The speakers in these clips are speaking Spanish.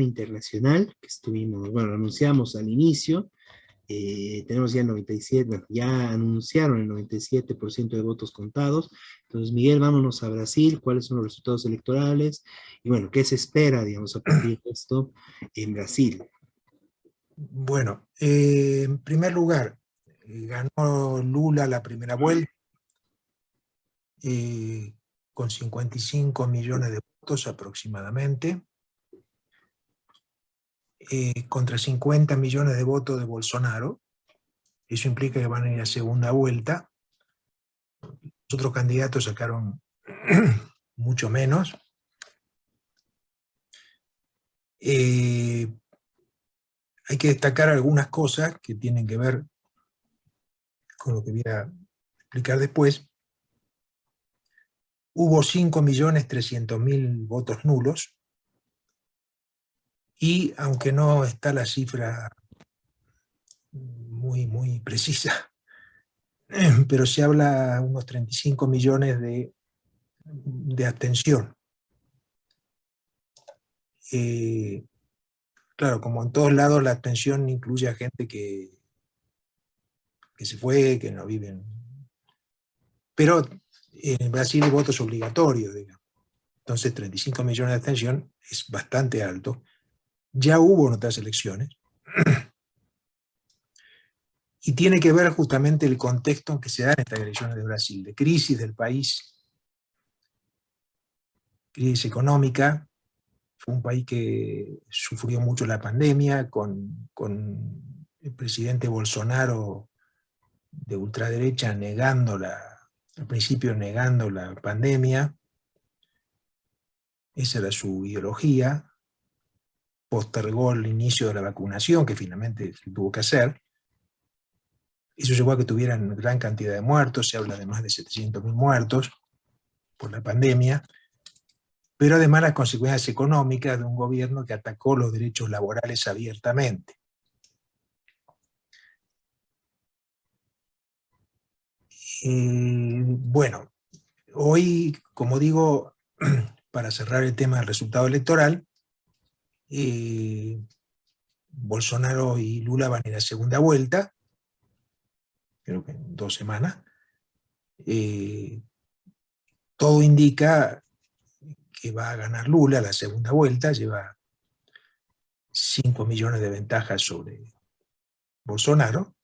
internacional, que estuvimos, bueno, lo anunciamos al inicio, tenemos ya el 97, bueno, ya anunciaron el 97% de votos contados. Entonces, Miguel, vámonos a Brasil, cuáles son los resultados electorales y bueno, qué se espera, digamos, a partir de esto en Brasil. Bueno, en primer lugar, ganó Lula la primera vuelta con 55 millones de votos aproximadamente, contra 50 millones de votos de Bolsonaro. Eso implica que van a ir a segunda vuelta. Los otros candidatos sacaron mucho menos. Hay que destacar algunas cosas que tienen que ver con lo que voy a explicar después. Hubo 5.300.000 votos nulos, y aunque no está la cifra muy precisa, pero se habla de unos 35 millones de abstención. Claro, como en todos lados, la abstención incluye a gente que se fue, que no viven. Pero en Brasil el voto es obligatorio, digamos. Entonces 35 millones de abstención es bastante alto. Ya hubo en otras elecciones. Y tiene que ver justamente el contexto en que se dan estas elecciones de Brasil, de crisis del país, crisis económica. Fue un país que sufrió mucho la pandemia, con el presidente Bolsonaro de ultraderecha al principio negando la pandemia. Esa era su ideología. Postergó el inicio de la vacunación, que finalmente se tuvo que hacer. Eso llevó a que tuvieran gran cantidad de muertos, se habla de más de 700.000 muertos por la pandemia, pero además las consecuencias económicas de un gobierno que atacó los derechos laborales abiertamente. Bueno, hoy, como digo, para cerrar el tema del resultado electoral, Bolsonaro y Lula van a ir a segunda vuelta, creo que en 2 semanas. Todo indica que va a ganar Lula la segunda vuelta, lleva 5 millones de ventajas sobre Bolsonaro,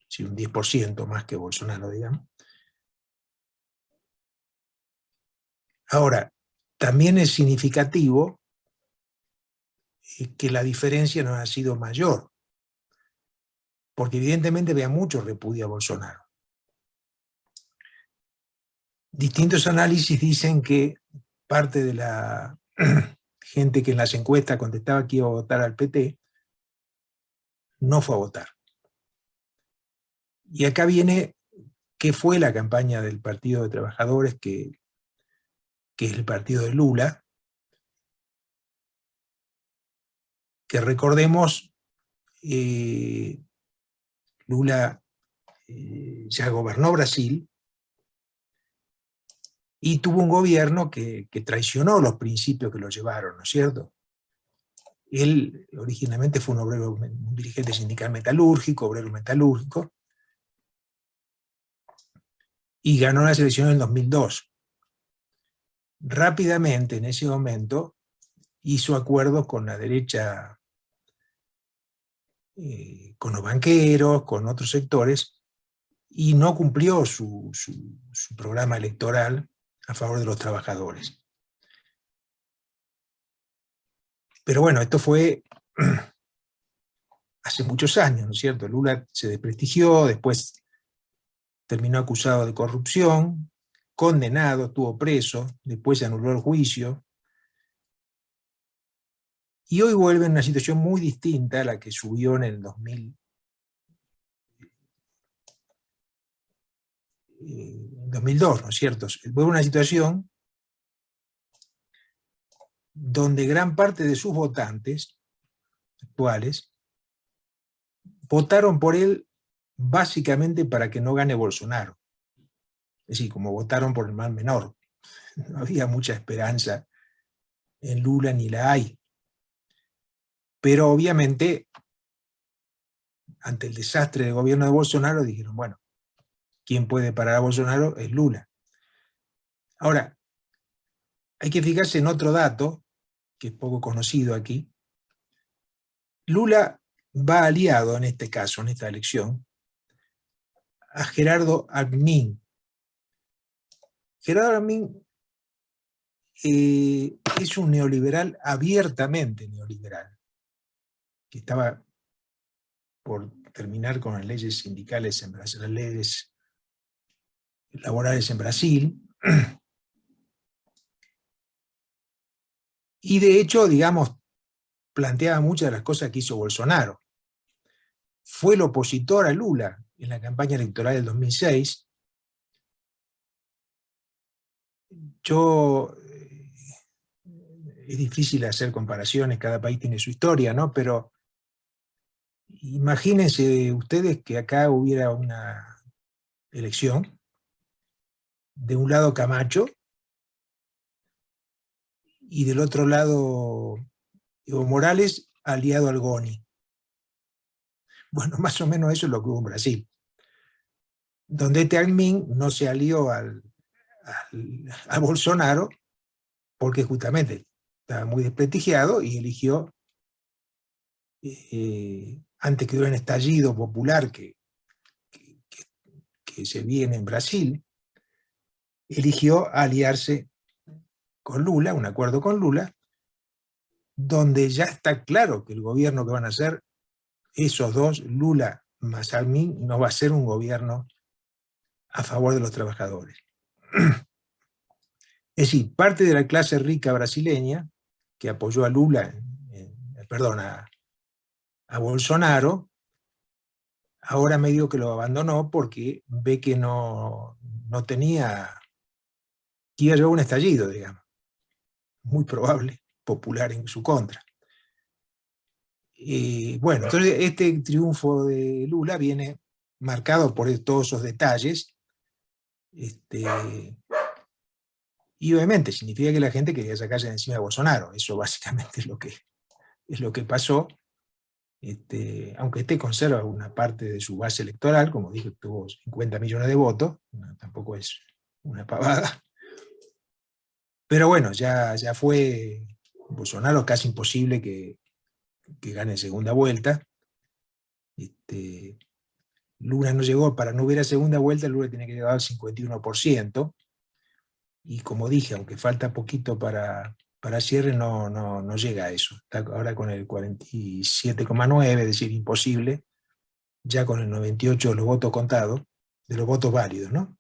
si un 10% más que Bolsonaro, digamos. Ahora, también es significativo que la diferencia no ha sido mayor, porque evidentemente había mucho repudio a Bolsonaro. Distintos análisis dicen que parte de la gente que en las encuestas contestaba que iba a votar al PT, no fue a votar. Y acá viene qué fue la campaña del Partido de Trabajadores, que es el partido de Lula, que recordemos, Lula ya gobernó Brasil y tuvo un gobierno que traicionó los principios que lo llevaron, ¿no es cierto? Él originalmente fue un dirigente sindical metalúrgico, obrero metalúrgico, y ganó las elecciones en 2002. Rápidamente, en ese momento, hizo acuerdos con la derecha, con los banqueros, con otros sectores, y no cumplió su programa electoral a favor de los trabajadores. Pero bueno, esto fue hace muchos años, ¿no es cierto? Lula se desprestigió, después terminó acusado de corrupción, condenado, estuvo preso, después se anuló el juicio, y hoy vuelve en una situación muy distinta a la que subió en el 2002, ¿no es cierto? Vuelve a una situación donde gran parte de sus votantes actuales votaron por él básicamente para que no gane Bolsonaro. Es decir, como votaron por el mal menor. No había mucha esperanza en Lula, ni la hay. Pero obviamente, ante el desastre del gobierno de Bolsonaro, dijeron, bueno, ¿quién puede parar a Bolsonaro? Es Lula. Ahora, hay que fijarse en otro dato, que es poco conocido aquí. Lula va aliado en este caso, en esta elección, a Gerardo Alckmin. Gerardo Alckmin es un neoliberal, abiertamente neoliberal, que estaba por terminar con las leyes sindicales en Brasil, las leyes laborales en Brasil, y de hecho, digamos, planteaba muchas de las cosas que hizo Bolsonaro. Fue el opositor a Lula en la campaña electoral del 2006. Es difícil hacer comparaciones, cada país tiene su historia, ¿no? Pero imagínense ustedes que acá hubiera una elección, de un lado Camacho, y del otro lado Evo Morales, aliado al Goni. Bueno, más o menos eso es lo que hubo en Brasil, donde este Alckmin no se alió a Bolsonaro, porque justamente estaba muy desprestigiado y eligió, antes que hubiera un estallido popular que se viene en Brasil, eligió aliarse con Lula, un acuerdo con Lula, donde ya está claro que el gobierno que van a hacer esos dos, Lula más Alckmin, no va a ser un gobierno a favor de los trabajadores. Es decir, parte de la clase rica brasileña, que apoyó a Lula, a Bolsonaro, ahora medio que lo abandonó porque ve que no tenía, que iba a llevar un estallido, digamos, muy probable, popular en su contra. Bueno, entonces este triunfo de Lula viene marcado por todos esos detalles, y obviamente significa que la gente quería sacarse de encima de Bolsonaro. Eso básicamente es lo que pasó. Aunque este conserva una parte de su base electoral, como dije, tuvo 50 millones de votos, tampoco es una pavada. Pero bueno, ya fue Bolsonaro, casi imposible que gane segunda vuelta. Lula no llegó, para no hubiera segunda vuelta, Lula tiene que llegar al 51%, y como dije, aunque falta poquito para cierre, no llega a eso. Está ahora con el 47,9, es decir, imposible, ya con el 98 de los votos contados, de los votos válidos, ¿no?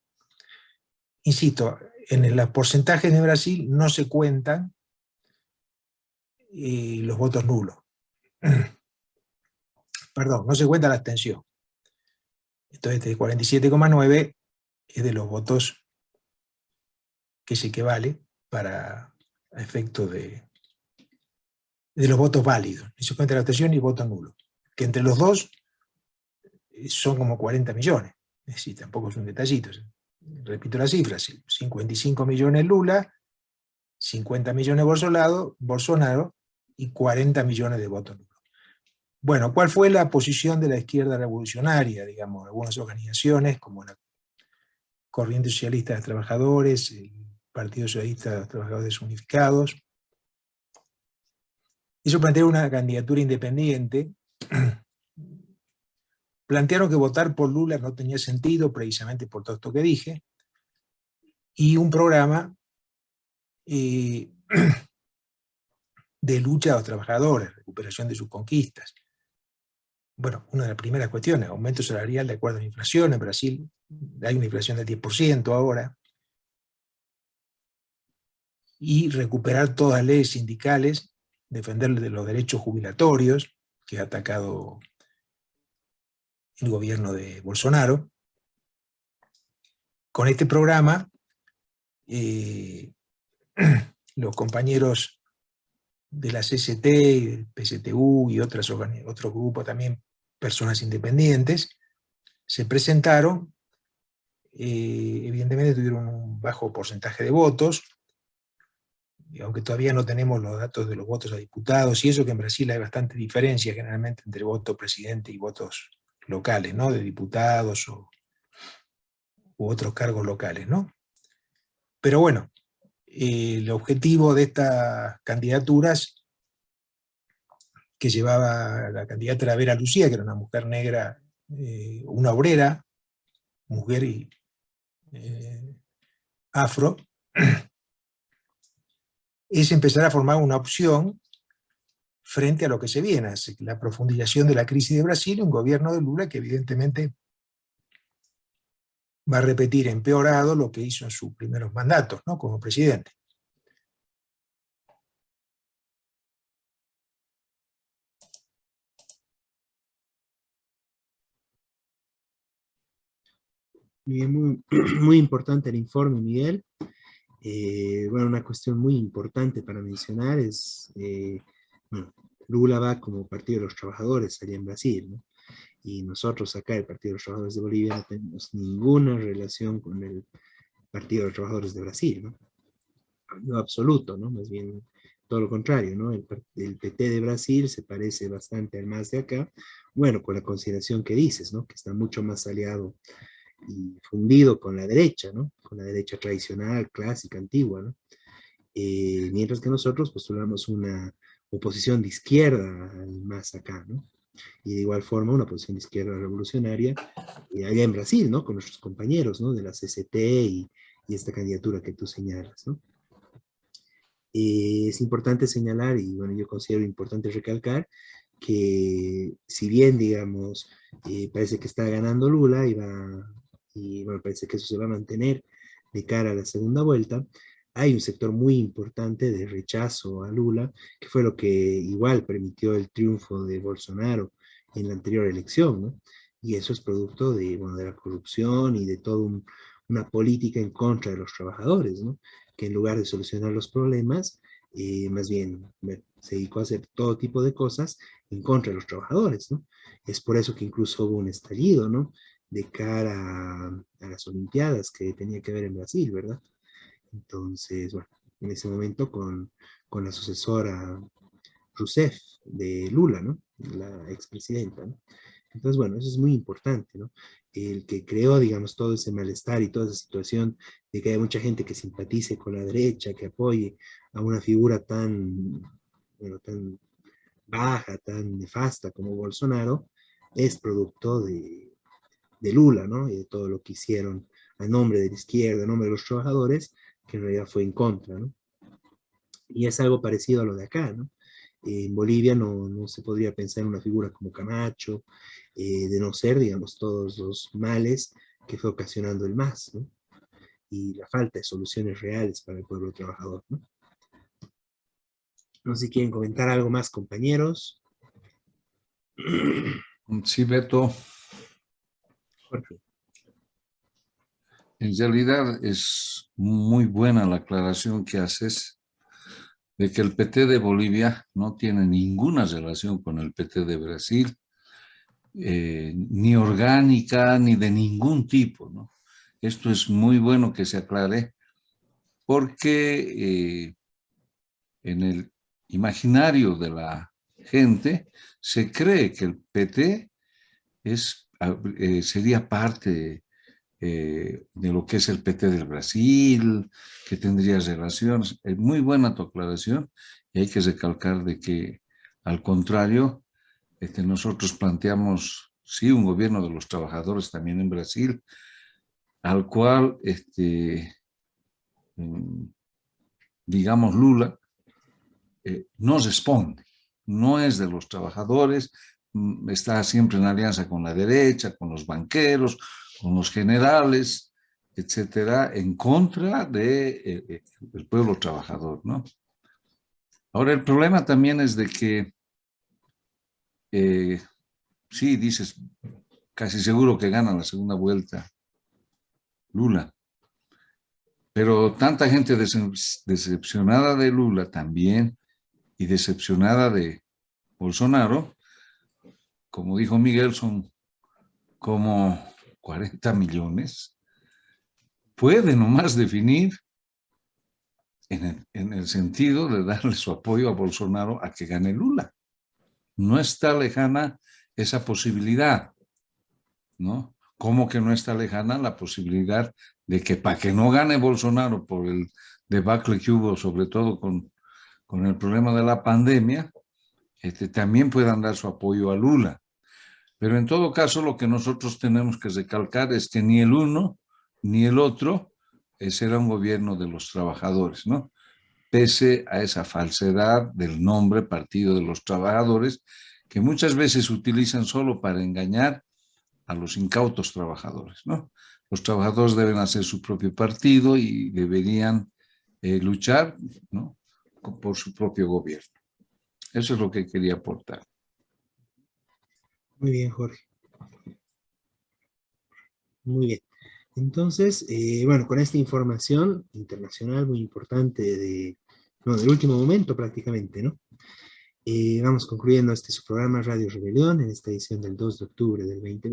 Insisto, en los porcentajes de Brasil no se cuentan los votos nulos. Perdón, no se cuenta la abstención. Entonces, este 47,9 es de los votos que se equivale para efecto de los votos válidos. Y se cuenta la abstención y el voto nulo, que entre los dos son como 40 millones. Es decir, tampoco es un detallito. Repito las cifras: 55 millones Lula, 50 millones Bolsonaro y 40 millones de votos nulos. Bueno, ¿cuál fue la posición de la izquierda revolucionaria? Digamos, algunas organizaciones como la Corriente Socialista de Trabajadores, el Partido Socialista de los Trabajadores Unificados. Ellos plantearon una candidatura independiente. Plantearon que votar por Lula no tenía sentido, precisamente por todo esto que dije, y un programa de lucha a los trabajadores, recuperación de sus conquistas. Bueno, una de las primeras cuestiones, aumento salarial de acuerdo a la inflación. En Brasil hay una inflación del 10% ahora. Y recuperar todas las leyes sindicales, defender de los derechos jubilatorios, que ha atacado el gobierno de Bolsonaro. Con este programa, los compañeros de la CCT, el PCTU y otros grupos también, personas independientes, se presentaron. Evidentemente tuvieron un bajo porcentaje de votos, y aunque todavía no tenemos los datos de los votos a diputados, y eso que en Brasil hay bastante diferencia generalmente entre voto presidente y votos locales, ¿no? De diputados u otros cargos locales, ¿no? Pero bueno, el objetivo de estas candidaturas que llevaba la candidata era Vera Lucía, que era una mujer negra, una obrera, mujer y afro, es empezar a formar una opción frente a lo que se viene, la profundización de la crisis de Brasil, un gobierno de Lula que evidentemente va a repetir empeorado lo que hizo en sus primeros mandatos, ¿no? Como presidente. Muy, muy importante el informe, Miguel. Bueno, una cuestión muy importante para mencionar es, bueno, Lula va como Partido de los Trabajadores allá en Brasil, ¿no? Y nosotros acá, el Partido de los Trabajadores de Bolivia, no tenemos ninguna relación con el Partido de los Trabajadores de Brasil, ¿no? No absoluto, ¿no? Más bien todo lo contrario, ¿no? El PT de Brasil se parece bastante al MAS de acá, bueno, con la consideración que dices, ¿no? Que está mucho más aliado y fundido con la derecha, ¿no? Con la derecha tradicional, clásica, antigua, ¿no? Mientras que nosotros postulamos una oposición de izquierda más acá, ¿no? Y de igual forma una posición de izquierda revolucionaria allá en Brasil, ¿no? Con nuestros compañeros, ¿no? De la CCT y esta candidatura que tú señalas, ¿no? Es importante señalar, y bueno, yo considero importante recalcar, que si bien, digamos, parece que está ganando Lula y bueno, parece que eso se va a mantener de cara a la segunda vuelta, hay un sector muy importante de rechazo a Lula, que fue lo que igual permitió el triunfo de Bolsonaro en la anterior elección, ¿no? Y eso es producto de, bueno, de la corrupción y de toda una política en contra de los trabajadores, ¿no? Que en lugar de solucionar los problemas, más bien bueno, se dedicó a hacer todo tipo de cosas en contra de los trabajadores, ¿no? Es por eso que incluso hubo un estallido, ¿no? De cara a las Olimpiadas que tenía que ver en Brasil, ¿verdad? Entonces, bueno, en ese momento con la sucesora Rousseff de Lula, ¿no? La expresidenta, ¿no? Entonces, bueno, eso es muy importante, ¿no? El que creó, digamos, todo ese malestar y toda esa situación de que haya mucha gente que simpatice con la derecha, que apoye a una figura tan, bueno, tan baja, tan nefasta como Bolsonaro, es producto de Lula, ¿no? Y de todo lo que hicieron a nombre de la izquierda, a nombre de los trabajadores, que en realidad fue en contra, ¿no? Y es algo parecido a lo de acá, ¿no? En Bolivia no se podría pensar en una figura como Camacho, de no ser, digamos, todos los males que fue ocasionando el MAS, ¿no? Y la falta de soluciones reales para el pueblo trabajador, ¿no? No sé si quieren comentar algo más, compañeros. Sí, Beto, Jorge. en realidad es muy buena la aclaración que haces de que el PT de Bolivia no tiene ninguna relación con el PT de Brasil, ni orgánica, ni de ningún tipo, ¿no? Esto es muy bueno que se aclare porque en el imaginario de la gente se cree que el PT sería parte de lo que es el PT del Brasil, que tendría relaciones. Es muy buena tu aclaración y hay que recalcar de que, al contrario, nosotros planteamos, sí, un gobierno de los trabajadores también en Brasil, al cual, digamos, Lula no responde, no es de los trabajadores, está siempre en alianza con la derecha, con los banqueros, con los generales, etcétera, en contra de, el pueblo trabajador, ¿no? Ahora, el problema también es de que, sí, dices, casi seguro que gana la segunda vuelta Lula, pero tanta gente decepcionada de Lula también y decepcionada de Bolsonaro, como dijo Miguel, son como 40 millones, puede nomás definir en el sentido de darle su apoyo a Bolsonaro a que gane Lula. No está lejana esa posibilidad, ¿no? ¿Cómo que no está lejana la posibilidad de que para que no gane Bolsonaro por el debacle que hubo, sobre todo con el problema de la pandemia, también puedan dar su apoyo a Lula? Pero en todo caso, lo que nosotros tenemos que recalcar es que ni el uno ni el otro será un gobierno de los trabajadores, ¿no? Pese a esa falsedad del nombre Partido de los Trabajadores, que muchas veces utilizan solo para engañar a los incautos trabajadores, ¿no? Los trabajadores deben hacer su propio partido y deberían luchar, ¿no?, por su propio gobierno. Eso es lo que quería aportar. Muy bien, Jorge. Muy bien. Entonces, bueno, con esta información internacional muy importante del último momento prácticamente, ¿no? Vamos concluyendo este su programa Radio Rebelión en esta edición del 2 de octubre del 2020.